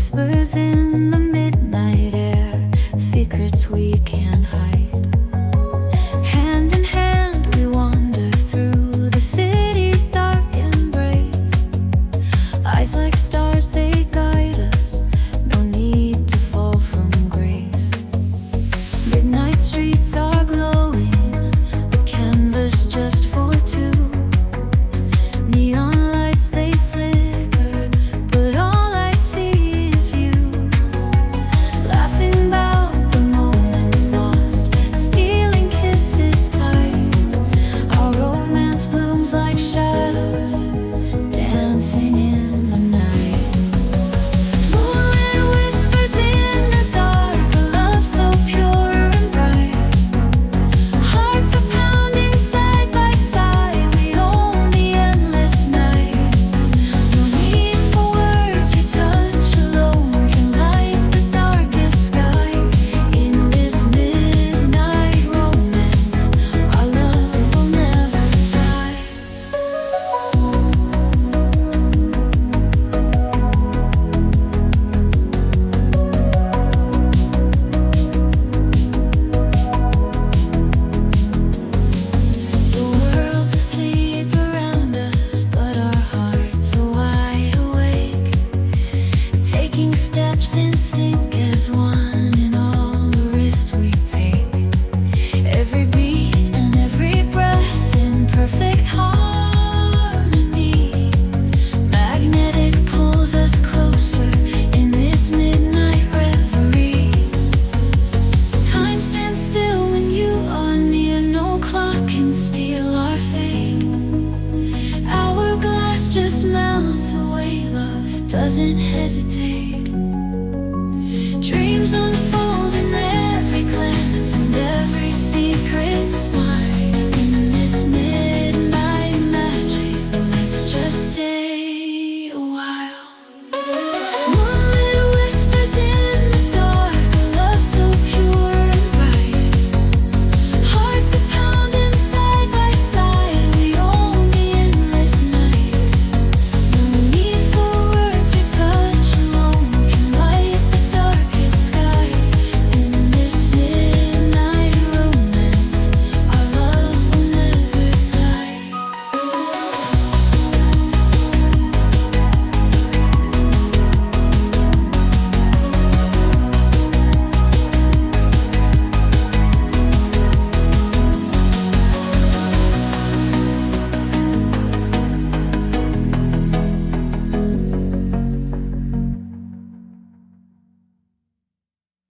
whispers in the midnight air, secrets we can't hide. Hand in hand we wander through the city's dark embrace. Eyes like stars, they guide us, no need to fall from grace. Midnight streets are glowing, a canvas just for two. Neon lights, they flicker, but all I see is you. Laughing about the moments lost, stealing kisses tight. Our romance blooms like shadows, dancing in the night. Moonlit whispers in the dark, a love so pure and bright. Hearts are pounding side by side, we own the endless night. No need for words, your touch alone can light the darkest sky. In this midnight romance, our love will never die. The world's asleep around us, but our hearts are wide awake, taking steps in sync as one in all the risks we take. Every beat and every breath in perfect harmony. Magnetic pulls us closer in this midnight reverie. Time stands still when you are near, no clock can steal our fate. Hourglass just melts away, love doesn't hesitate. Dreams unfold in every glance and every secret smile. In this